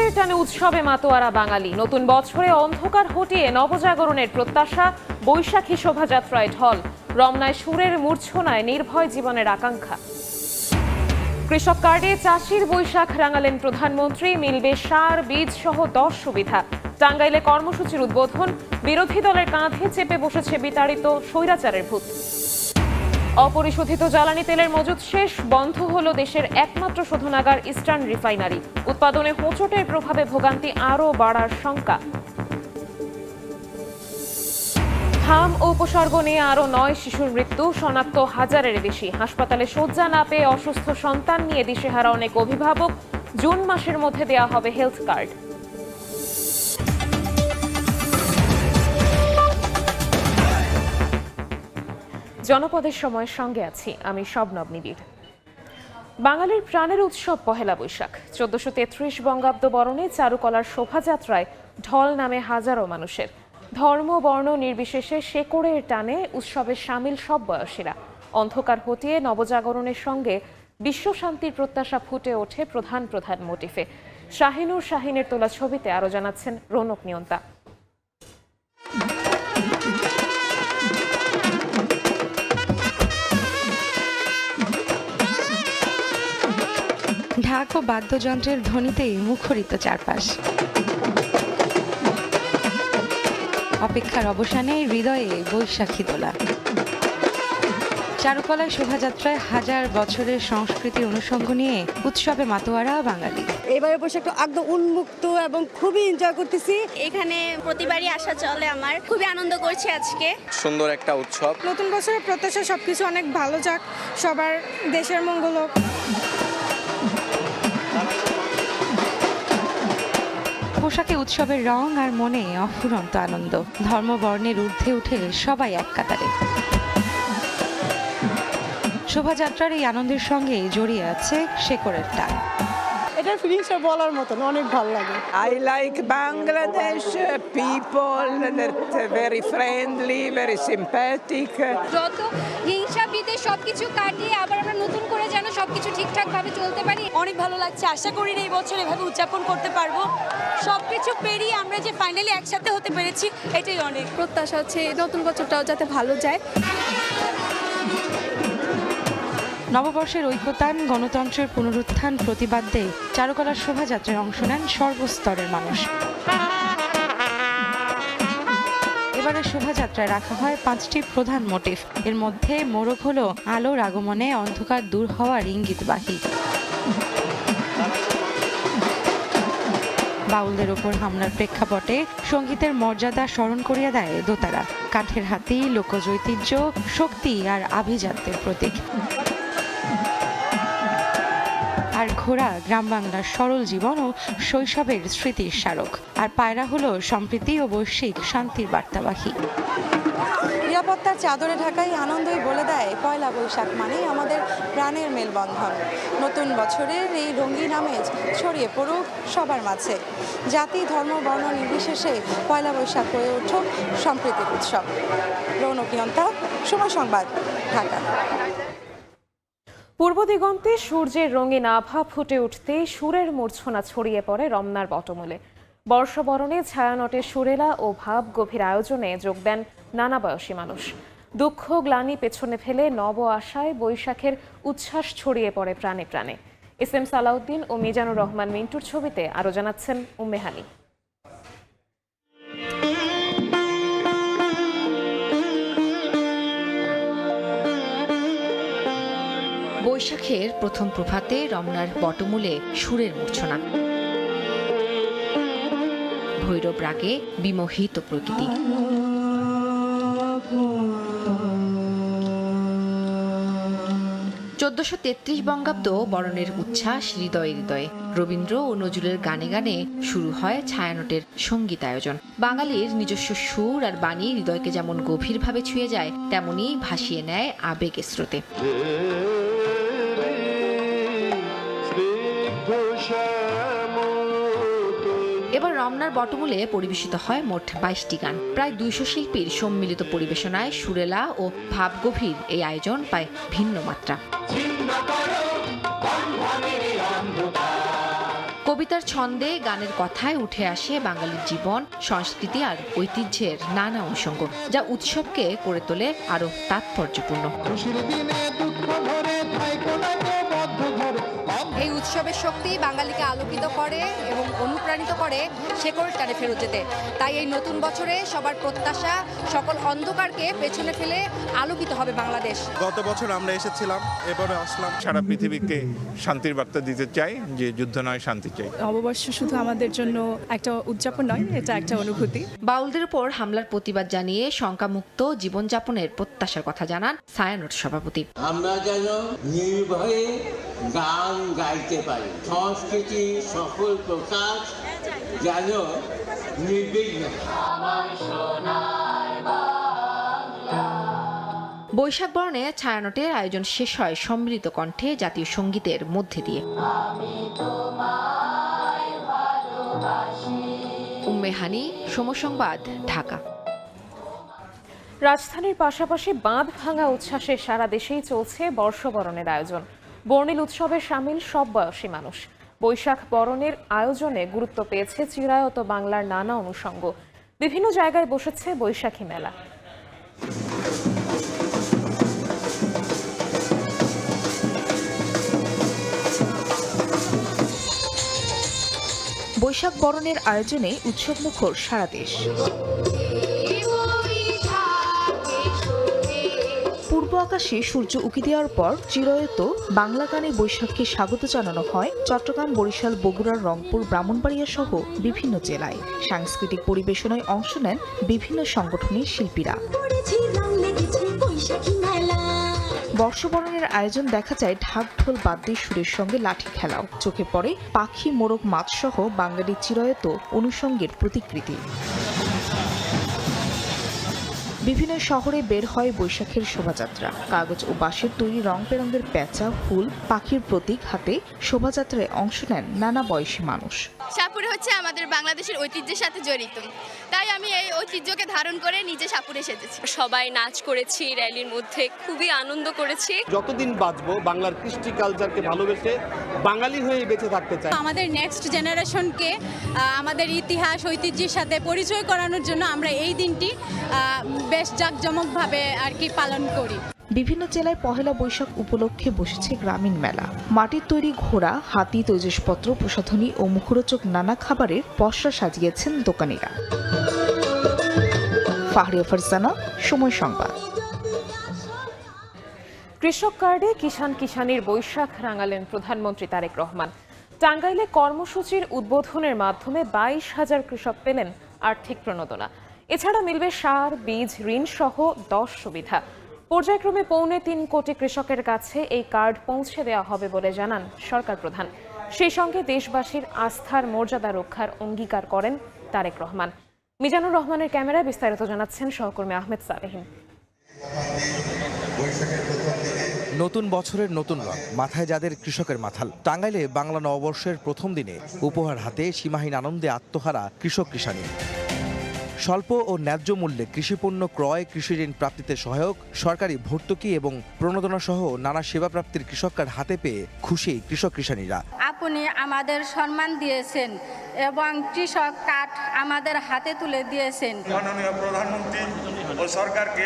শেকড়ের টানে উৎসবে মাতোয়ারা বাঙালি। নতুন বছরে অন্ধকার হটিয়ে নবজাগরণের প্রত্যাশা। বৈশাখী শোভাযাত্রায় ঢল। রমনায় সুরের মূর্ছনায় নির্ভয় জীবনের আকাঙ্ক্ষা। কৃষক কার্ডে চাষির বৈশাখ রাঙালেন প্রধানমন্ত্রী। মিলবে সার, বীজ সহ 10 সুবিধা। টাঙ্গাইলে কর্মসূচির উদ্বোধন। বিরোধী দলের কাঁধে চেপে বসেছে বিতাড়িত স্বৈরাচারের ভূত। অপরিশোধিত জ্বালানি তেলের মজুদ শেষ। বন্ধ হলো দেশের একমাত্র শোধনাগার ইস্টার্ন রিফাইনারি। উৎপাদনে হোঁচটের প্রভাবে ভোগান্তি আরও বাড়ার শঙ্কা। হাম ও উপসর্গ নিয়ে আরও 9 শিশুর মৃত্যু, শনাক্ত 1000-এর বেশি। হাসপাতালে শয্যা না পেয়ে অসুস্থ সন্তান নিয়ে দিশেহারা অনেক অভিভাবক। জুন মাসের মধ্যে দেয়া হবে হেলথ কার্ড। জনপদের সময়ের সঙ্গে আছি আমি শবনব নিবিড়। বাঙালির প্রাণের উৎসব পহেলা বৈশাখ। 1433 বঙ্গাব্দ বরণে চারুকলার শোভাযাত্রায় ঢল নামে হাজারো মানুষের। ধর্ম বর্ণ নির্বিশেষে শেকড়ের টানে উৎসবে সামিল সব বয়সীরা। অন্ধকার হটিয়ে নবজাগরণের সঙ্গে বিশ্ব শান্তির প্রত্যাশা ফুটে ওঠে প্রধান প্রধান মোটিফে। শাহিনুর শাহিনের তোলা ছবিতে আরও জানাচ্ছেন রৌনক নিয়ন্তা। ঢাক ও বাদ্যযন্ত্রের ধ্বনিতেই মুখরিত চারপাশ। অপেক্ষার অবসানে হৃদয়ে বৈশাখী দোলা। চারুকলায় শোভাযাত্রায় হাজার বছরের সংস্কৃতির অনুষঙ্গ নিয়ে উৎসবে মাতোয়ারা বাঙালি। এবারে বৈশাখটা একদম উন্মুক্ত এবং খুবই এনজয় করতেছি। এখানে প্রতিবারই আসা চলে আমার, খুবই আনন্দ করছি আজকে। সুন্দর একটা উৎসব। নতুন বছরের প্রত্যাশা সবকিছু অনেক ভালো যাক, সবার দেশের মঙ্গল হোক। পোশাকে উৎসবের রং আর মনে অফুরন্ত আনন্দ। ধর্ম বর্ণের ঊর্ধ্বে উঠে সবাই এক কাতারে। শোভাযাত্রার এই আনন্দের সঙ্গে জড়িয়ে আছে শেকড়ের টান। এটা ফিলিংসটা বলার মতন, অনেক ভালো লাগে। I like Bangladesh people, they're very friendly, very sympathetic. যত হিংসা বিদ্বেষ সবকিছু কাটিয়ে আবার আমরা নতুন করে যেন সবকিছু ঠিকঠাক ভাবে চলতে পারি। অনেক ভালো লাগছে, আশা করি এই বছর এভাবে উদযাপন করতে পারবো। সবকিছু পেরিয়ে আমরা যে ফাইনালি একসাথে হতে পেরেছি, এটাই অনেক। প্রত্যাশা হচ্ছে নতুন বছরটাও যাতে ভালো যায়। নববর্ষের ঐক্যতান, গণতন্ত্রের পুনরুত্থান প্রতিবাদে চারুকলার শোভাযাত্রায় অংশ নেন সর্বস্তরের মানুষ। এবারে শোভাযাত্রায় রাখা হয় 5টি প্রধান মোটিভ। এর মধ্যে মোড়ক হলো আলোর আগমনে অন্ধকার দূর হওয়ার ইঙ্গিতবাহী। বাউলদের ওপর হামলার প্রেক্ষাপটে সঙ্গীতের মর্যাদা স্মরণ করিয়ে দেয় দোতারা। কাঠের হাতি লোকজ ঐতিহ্য, শক্তি আর আভিজাত্যের প্রতীক। আর ঘোড়া গ্রাম বাংলার সরল জীবন ও শৈশবের স্মৃতির স্মারক। আর পায়রা হলো সম্প্রীতি ও বৈশ্বিক শান্তির বার্তাবাহী। নিরাপত্তার চাদরে ঢাকাই আনন্দই বলে দেয় পয়লা বৈশাখ মানেই আমাদের প্রাণের মেলবন্ধন। নতুন বছরের এই রঙিন আমেজ ছড়িয়ে পড়ুক সবার মাঝে। জাতি ধর্ম বর্ণ নির্বিশেষে পয়লা বৈশাখ হয়ে উঠুক সম্প্রীতির উৎসব। রৌনক নিয়ন্তা, সময় সংবাদ, ঢাকা। পূর্ব দিগন্তে সূর্যের রঙিন আভা ফুটে উঠতেই সুরের মূর্ছনা ছড়িয়ে পড়ে রমনার বটমূলে। বর্ষবরণে ছায়ানটে সুরেলা ও ভাব গভীর আয়োজনে যোগ দেন নানা বয়সী মানুষ। দুঃখ গ্লানি পেছনে ফেলে নব আশায় বৈশাখের উচ্ছ্বাস ছড়িয়ে পড়ে প্রাণে প্রাণে। এস এম সালাউদ্দিন ও মিজানুর রহমান মিন্টুর ছবিতে আরও জানাচ্ছেন উম্মেহানি। বৈশাখের প্রথম প্রভাতে রমনার বটমূলে সুরের মূর্ছনা। ভৈরব রাগে বিমোহিত প্রকৃতি। 1433 বঙ্গাব্দ বরণের উচ্ছ্বাস হৃদয়ে হৃদয়ে। রবীন্দ্র ও নজরুলের গানে গানে শুরু হয় ছায়ানটের সঙ্গীত আয়োজন। বাঙালির নিজস্ব সুর আর বাণী হৃদয়কে যেমন গভীরভাবে ছুঁয়ে যায়, তেমনি ভাসিয়ে নেয় আবেগের স্রোতে। এবার রমনার বটমূলে পরিবেশিত হয় মোট 22টি গান। প্রায় 200 শিল্পীর সম্মিলিত পরিবেশনায় সুরেলা ও ভাবগভীর এই আয়োজন পায় ভিন্ন মাত্রা। কবিতার ছন্দে গানের কথায় উঠে আসে বাঙালির জীবন, সংস্কৃতি আর ঐতিহ্যের নানা অনুষঙ্গ, যা উৎসবকে করে তোলে আরো তাৎপর্যপূর্ণ। এই উৎসবের শক্তি বাঙালিকে আলোকিত করে এবং অনুপ্রাণিত করে শেকড় টানে ফেরত যেতে। তাই এই নতুন বছরে সবার প্রত্যাশা সকল অন্ধকারকে পেছনে ফেলে আলোকিত হবে বাংলাদেশ। গত বছর আমরা এসেছিলাম, এবারে আসলাম। সারা পৃথিবীকে শান্তির বার্তা দিতে চাই যে যুদ্ধ নয়, শান্তি চাই। নববর্ষ শুধু আমাদের জন্য একটা উদযাপন নয়, এটা একটা অনুভূতি। বাউলদের উপর হামলার প্রতিবাদ জানিয়ে শঙ্কামুক্ত জীবনযাপনের প্রত্যাশার কথা জানান ছায়ানট সভাপতি। আমরা যেন নির্ভয়ে গান গাইতে পারি, সংস্কৃতি সকল প্রকাশ যেন নির্বিঘ্ন। বৈশাখ বরণে ছায়ানটের আয়োজন শেষ হয় সম্মিলিত কণ্ঠে জাতীয় সঙ্গীতের মধ্যে দিয়ে। উম্মে হানি, সময় সংবাদ, ঢাকা। রাজধানীর পাশাপাশি বাঁধ ভাঙা উচ্ছ্বাসে সারা দেশেই চলছে বর্ষবরণের আয়োজন। বর্ণিল উৎসবে সামিল সব বয়সী মানুষ। বৈশাখ বরণের আয়োজনে গুরুত্ব পেয়েছে চিরায়ত বাংলার নানা অনুষঙ্গ। বিভিন্ন জায়গায় বসেছে বৈশাখী মেলা। বৈশাখ বরণের আয়োজনে উৎসবমুখর সারা দেশ। পূর্ব আকাশে সূর্য উঁকি দেওয়ার পর চিরায়ত বাংলা গানে বৈশাখকে স্বাগত জানানো হয় চট্টগ্রাম, বরিশাল, বগুড়া, রংপুর, ব্রাহ্মণবাড়িয়া সহ বিভিন্ন জেলায়। সাংস্কৃতিক পরিবেশনায় অংশ নেন বিভিন্ন সংগঠনের শিল্পীরা। বর্ষবরণের আয়োজন দেখা যায় ঢাক ঢোল বাদ্যের সুরের সঙ্গে লাঠি খেলাও। চোখে পড়ে পাখি, মোরগ, মাছ সহ বাঙালি চিরায়ত অনুষঙ্গের প্রতিকৃতি। বিভিন্ন শহরে বের হয় বৈশাখের শোভাযাত্রা। কাগজ ও বাঁশের তৈরি রং বেরঙের পেঁচা, ফুল, পাখির প্রতীক হাতে শোভাযাত্রায় অংশ নেন নানা বয়সী মানুষ। সাপুরে হচ্ছে আমাদের বাংলাদেশের ঐতিহ্যের সাথে জড়িত, তাই আমি এই ঐতিহ্যকে ধারণ করে নিজে সাপুরে সেজেছি। সবাই নাচ করেছি র্যালির মধ্যে, খুবই আনন্দ করেছি। যতদিন বাঁচবো বাংলার কৃষ্টি কালচারকে ভালোবেসে বাঙালি হয়ে বেঁচে থাকতে চাই। আমাদের নেক্সট জেনারেশনকে আমাদের ইতিহাস ঐতিহ্যের সাথে পরিচয় করানোর জন্য আমরা এই দিনটি বেশ জাঁকজমকভাবে আর কি পালন করি। বিভিন্ন জেলায় পহেলা বৈশাখ উপলক্ষে বসেছে গ্রামীণ মেলা। মাটির তৈরি ঘোড়া, হাতি, তৈজসপত্র, প্রসাধনী ও মুখরোচক নানা খাবারের পসরা সাজিয়েছেন দোকানিরা। ফাহরিয়া ফারজানা, সময় সংবাদ। কৃষক কার্ডে কিষানির বৈশাখ রাঙালেন প্রধানমন্ত্রী তারেক রহমান। টাঙ্গাইলে কর্মসূচির উদ্বোধনের মাধ্যমে 22,000 কৃষক পেলেন আর্থিক প্রণোদনা। এছাড়া মিলবে সার, বীজ, ঋণ সহ 10 সুবিধা। পর্যায়ক্রমে 3.25 কোটি কৃষকের কাছে এই কার্ড পৌঁছে দেওয়া হবে বলে জানান সরকার প্রধান। সেই সঙ্গে দেশবাসীর আস্থার মর্যাদা রক্ষার অঙ্গীকার করেন তারেক রহমান। মিজানুর রহমানের ক্যামেরায় বিস্তারিত জানাচ্ছেন সহকর্মী আহমেদ সালেহিন। নতুন বছরের নতুন রং মাথায় যাদের কৃষকের মাথাল। টাঙ্গাইলে বাংলা নববর্ষের প্রথম দিনে উপহার হাতে সীমাহীন আনন্দে আত্মহারা কৃষক কিষানি। স্বল্প ও ন্যায্য মূল্যে কৃষিপণ্য ক্রয়, কৃষি ঋণ প্রাপ্তিতে সহায়ক, সরকারি ভর্তুকি এবং প্রণোদনা সহ নানা সেবা প্রাপ্তির কৃষক কার্ড হাতে পেয়ে খুশি কৃষক কিষানিরা। আপনি আমাদের সম্মান দিয়েছেন এবং কৃষক কার্ড আমাদের হাতে তুলে দিয়েছেন। মাননীয় প্রধানমন্ত্রী ও সরকারকে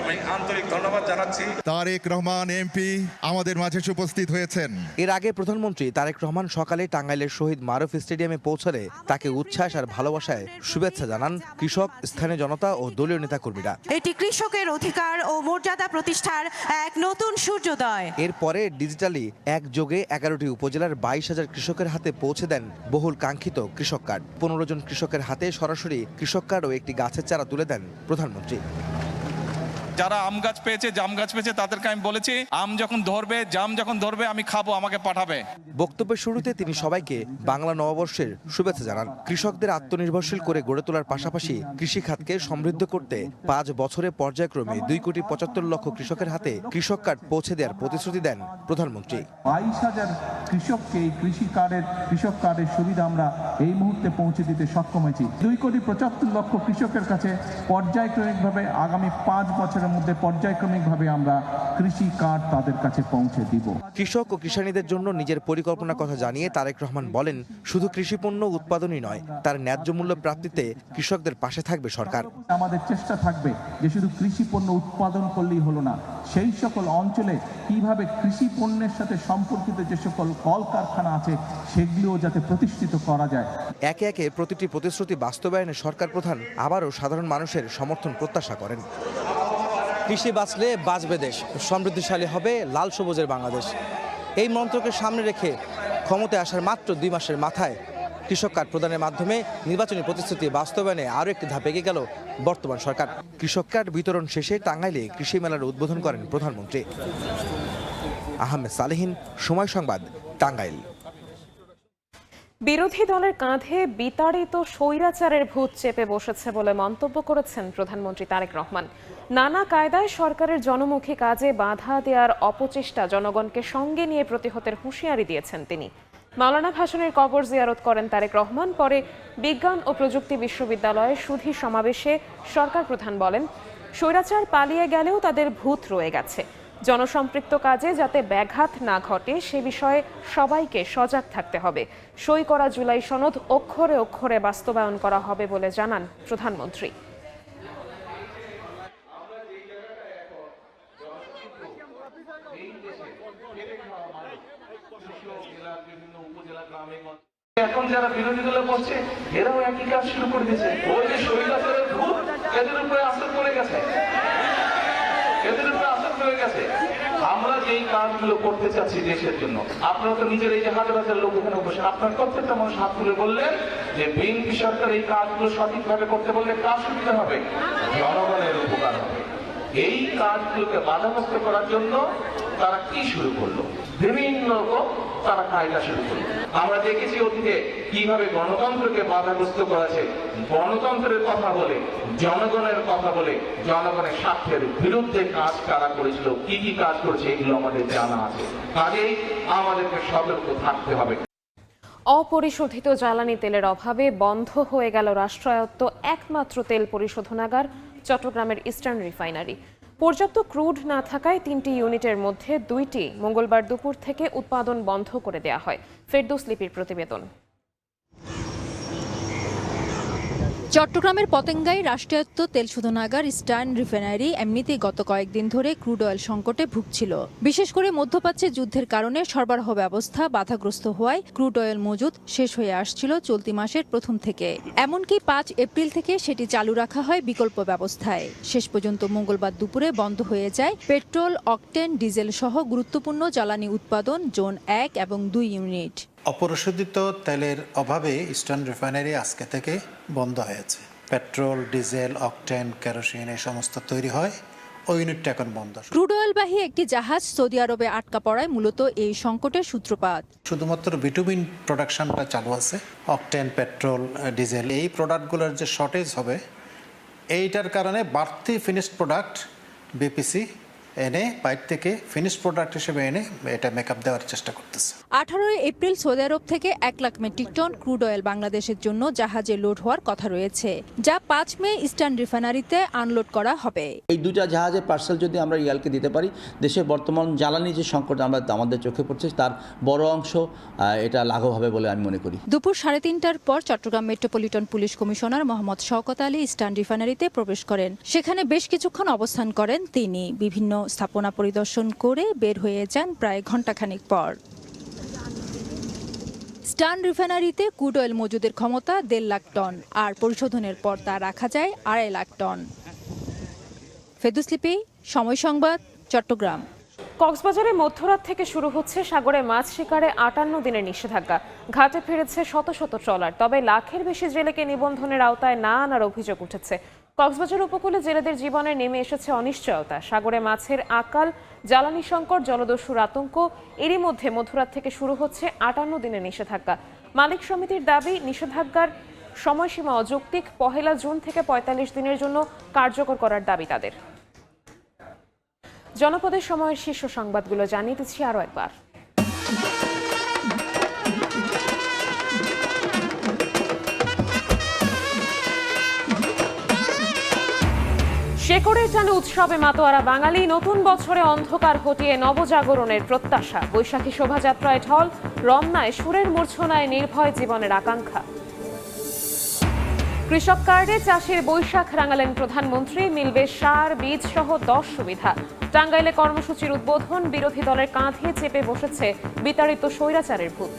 আমি আন্তরিক ধন্যবাদ জানাচ্ছি। তারেক রহমান এমপি আমাদের মাঝে উপস্থিত হয়েছেন। এর আগে প্রধানমন্ত্রী তারেক রহমান সকালে টাঙ্গাইলের শহীদ মারুফ স্টেডিয়ামে পৌঁছলে তাকে উচ্ছ্বাস আর ভালোবাসায় শুভেচ্ছা জানান কৃষক, স্থানীয় জনতা ও দলীয় নেতাকর্মীরা। এটি কৃষকের অধিকার ও মর্যাদা প্রতিষ্ঠার এক নতুন সূর্যোদয়। এরপরে ডিজিটালি একযোগে 11টি উপজেলার 22,000 কৃষকের হাতে পৌঁছে দেন বহুল কাঙ্ক্ষিত কৃষক কার্ড। 15 জন কৃষকের হাতে সরাসরি কৃষক কার্ড ও একটি গাছের চারা তুলে দেন প্রধানমন্ত্রী। যারা আম গাছ পেয়েছে, জাম গাছ পেয়েছে, তাদেরকে আমি বলেছি আম যখন ধরবে, জাম যখন ধরবে আমি খাবো, আমাকে পাঠাবে। বক্তব্যের শুরুতে তিনি সবাইকে বাংলা নববর্ষের শুভেচ্ছা জানান। কৃষকদের আত্মনির্ভরশীল করে গড়ে তোলার পাশাপাশি কৃষি খাতকে সমৃদ্ধ করতে 5 বছরে পর্যায়ক্রমে 2,75,00,000 কৃষকের হাতে কৃষক কার্ড পৌঁছে দেওয়ার প্রতিশ্রুতি দেন প্রধানমন্ত্রী। 22,000 কৃষককে এই কৃষক কার্ডের সুবিধা আমরা এই মুহূর্তে পৌঁছে দিতে সক্ষম হয়েছি। 2,75,00,000 কৃষকের কাছে পর্যায়ক্রমিকভাবে আগামী 5 বছরের বছরের মধ্যে পর্যায়ক্রমিকভাবে আমরা কৃষি কার্ড তাদের কাছে পৌঁছে দিব। কৃষক ও কিষানীদের জন্য নিজের পরিকল্পনার কথা জানিয়ে তারেক রহমান বলেন, শুধু কৃষিপণ্য উৎপাদনই নয়, তার ন্যায্য মূল্য প্রাপ্তিতে কৃষকদের পাশে থাকবে সরকার। আমাদের চেষ্টা থাকবে যে শুধু কৃষি পণ্য উৎপাদন করলেই হলো না, সেই সকল অঞ্চলে কিভাবে কৃষি পণ্যের সাথে সম্পর্কিত যে সকল কলকারখানা আছে সেগুলিও যাতে প্রতিষ্ঠিত করা যায়। একে একে প্রতিটি প্রতিশ্রুতি বাস্তবায়নে সরকার প্রধান আবারও সাধারণ মানুষের সমর্থন প্রত্যাশা করেন। কৃষি বাঁচলে বাঁচবে দেশ, সমৃদ্ধিশালী হবে লাল সবুজের বাংলাদেশ। এই মন্ত্রকে সামনে রেখে ক্ষমতায় আসার মাত্র 2 মাসের মাথায় কৃষক কার্ড প্রদানের মাধ্যমে নির্বাচনী প্রতিশ্রুতি বাস্তবায়নে আরও একটি ধাপ এগিয়ে গেল বর্তমান সরকার। কৃষক কার্ড বিতরণ শেষে টাঙ্গাইলে কৃষি মেলার উদ্বোধন করেন প্রধানমন্ত্রী। আহমেদ সালেহীন, সময় সংবাদ, টাঙ্গাইল। বিরোধী দলের কাঁধে বিতাড়িত স্বৈরাচারের ভূত চেপে বসেছে বলে মন্তব্য করেছেন প্রধানমন্ত্রী তারেক রহমান। নানা কায়দায় সরকারের জনমুখী কাজে বাধা দেওয়ার অপচেষ্টা জনগণকে সঙ্গে নিয়ে প্রতিহতের হুঁশিয়ারি দিয়েছেন তিনি। মাওলানা ভাসানীর কবর জিয়ারত করেন তারেক রহমান। পরে বিজ্ঞান ও প্রযুক্তি বিশ্ববিদ্যালয়ে সুধী সমাবেশে সরকার প্রধান বলেন, স্বৈরাচার পালিয়ে গেলেও তাদের ভূত রয়ে গেছে। জনসম্পৃক্ত কাজে যাতে ব্যাঘাত না ঘটে সে বিষয়ে সবাইকে সজাগ থাকতে হবে। সই করা জুলাই সনদ অক্ষরে অক্ষরে বাস্তবায়ন করা হবে বলে জানান প্রধানমন্ত্রী। এখন যারা বিরোধী দলে বলছে এরাও একই কাজ শুরু করে দিয়েছে। ওই যে স্বৈরাচারের ভূত এদের উপরে আসর পড়ে গেছে, এদের উপরে আসর পড়ে গেছে। আমরা যেই কাজগুলো করতে চাচ্ছি দেশের জন্য, আপনারা তো নিজের এই যে হাজার হাজার লোক এখানে বসে, আপনার প্রত্যেকটা মানুষ হাত তুলে বললেন যে বিএনপি সরকার এই কাজগুলো সঠিকভাবে করতে বললে কাজ সুবিধা হবে, জনগণের উপকার হবে। এই কাজগুলোকে বাধাগ্রস্ত করার জন্য তারা কি শুরু করলো? বিভিন্ন রকম তারা কায়দা শুরু করলো। আমরা দেখেছি অতীতে কিভাবে গণতন্ত্রকে বাধাগ্রস্ত করেছে। গণতন্ত্রের কথা বলে, জনগণের কথা বলে, জনগণের স্বার্থের বিরুদ্ধে কাজ কারা করেছিল, কি কি কাজ করেছে এগুলো আমাদের জানা আছে। কাজেই আমাদেরকে সতর্ক থাকতে হবে। অপরিশোধিত জ্বালানি তেলের অভাবে বন্ধ হয়ে গেল রাষ্ট্রায়ত্ত একমাত্র তেল পরিশোধনাগার চট্টগ্রামের ইস্টার্ন রিফাইনারি। পর্যাপ্ত ক্রুড না থাকায় 3টি ইউনিটের মধ্যে 2টি মঙ্গলবার দুপুর থেকে উৎপাদন বন্ধ করে দেওয়া হয়। ফেরদৌস লিপির প্রতিবেদন। চট্টগ্রামের পতেঙ্গায় রাষ্ট্রায়ত্ত তেল শোধনাগার ইস্টার্ন রিফাইনারি এমনিতেই গত কয়েকদিন ধরে ক্রুড অয়েল সংকটে ভুগছিল। বিশেষ করে মধ্যপ্রাচ্যে যুদ্ধের কারণে সরবরাহ ব্যবস্থা বাধাগ্রস্ত হওয়ায় ক্রুড অয়েল মজুদ শেষ হয়ে আসছিল চলতি মাসের প্রথম থেকে। এমনকি 5 এপ্রিল থেকে সেটি চালু রাখা হয় বিকল্প ব্যবস্থায়। শেষ পর্যন্ত মঙ্গলবার দুপুরে বন্ধ হয়ে যায় পেট্রোল, অকটেন, ডিজেল সহ গুরুত্বপূর্ণ জ্বালানি উৎপাদন জোন 1 এবং 2 ইউনিট। অপরিশোধিত তেলের অভাবে ইস্টার্ন রিফাইনারি আজকে থেকে বন্ধ হয়েছে। পেট্রোল, ডিজেল, অকটেন, কেরোসিন এই সমস্ত তৈরি হয়, ওই ইউনিটটা এখন বন্ধ। ক্রুড অয়েলবাহী একটি জাহাজ সৌদি আরবে আটকা পড়ায় মূলত এই সংকটের সূত্রপাত। শুধুমাত্র বিটুমিন প্রোডাকশনটা চালু আছে, অকটেন, পেট্রোল, ডিজেল এই প্রোডাক্টগুলোর যে শর্টেজ হবে এইটার কারণে বাড়তি ফিনিশড প্রোডাক্ট বিপিসি এনে বাইরে থেকে ফিনিশড প্রোডাক্ট হিসেবে এনে এটা মেকআপ দেওয়ার চেষ্টা করতেছে। 18 এপ্রিল সৌদি আরব থেকে 1 lakh metric ton crude oil বাংলাদেশের জন্য জাহাজে লোড হওয়ার কথা রয়েছে, যা 5 মে ইস্টার্ন রিফাইনারিতে আনলোড করা হবে। এই দুইটা জাহাজের পার্সেল যদি আমরা রিয়ালকে দিতে পারি, দেশের বর্তমান জ্বালানি যে সংকট আমাদের চোখে পড়ছে তার বড় অংশ এটা লাঘব হবে বলে আমি মনে করি। দুপুর 3:30টার পর Chittagong metropolitan police commissioner Mohammad Shawkat Ali eastern রিফাইনারিতে প্রবেশ করেন। সেখানে বেশ কিছুক্ষণ অবস্থান করেন তিনি। বিভিন্ন স্থাপনা পরিদর্শন করে বের হয়ে যান প্রায় ঘণ্টাখানেক পর। ইস্টার্ন রিফাইনারিতে ক্রুড অয়েল মজুদের ক্ষমতা 1.5 লাখ টন, আর পরিশোধনের পর তা রাখা যায় 2.5 লাখ টন। ফেরদৌস লিপি, সময় সংবাদ, চট্টগ্রাম। কক্সবাজারে মধ্যরাত থেকে শুরু হচ্ছে সাগরে মাছ শিকারে 58 দিনের নিষেধাজ্ঞা। ঘাটে ফিরেছে শত শত ট্রলার, তবে লাখের বেশি জেলেকে নিবন্ধনের আওতায় না আনার অভিযোগ উঠেছে। কক্সবাজার উপকূলে জেলেদের জীবনে নেমে এসেছে অনিশ্চয়তা। সাগরে মাছের আকাল, জ্বালানি সংকট, জলদস্যুর আতঙ্ক, এরই মধ্যে মধ্যরাত থেকে শুরু হচ্ছে 58 দিনের নিষেধাজ্ঞা। মালিক সমিতির দাবি, নিষেধাজ্ঞার সময়সীমা অযৌক্তিক। 1 জুন থেকে 45 দিনের জন্য কার্যকর করার দাবি তাদের। জনপদের সময়ের শীর্ষ সংবাদগুলো জানিয়ে দিচ্ছি আরও একবার। শেকড়ের টানে উৎসবে মাতোয়ারা বাঙালি, নতুন বছরে অন্ধকার হটিয়ে নবজাগরণের প্রত্যাশা। বৈশাখী শোভাযাত্রায় ঢল, রমনায় সুরের মূর্ছনায় নির্ভয় জীবনের আকাঙ্ক্ষা। কৃষক কার্ডে চাষির বৈশাখ রাঙালেন প্রধানমন্ত্রী, মিলবে সার, বীজ সহ 10 সুবিধা। টাঙ্গাইলে কর্মসূচির উদ্বোধন, বিরোধী দলের কাঁধে চেপে বসেছে বিতাড়িত স্বৈরাচারের ভূত।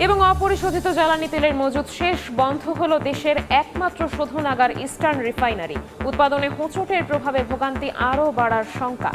এবং অপরিশোধিত জ্বালানি তেলের মজুদ শেষ, বন্ধ হলো দেশের একমাত্র শোধনাগার ইস্টার্ন রিফাইনারি। উৎপাদনে হোঁচটের প্রভাবে ভোগান্তি আরও বাড়ার শঙ্কা।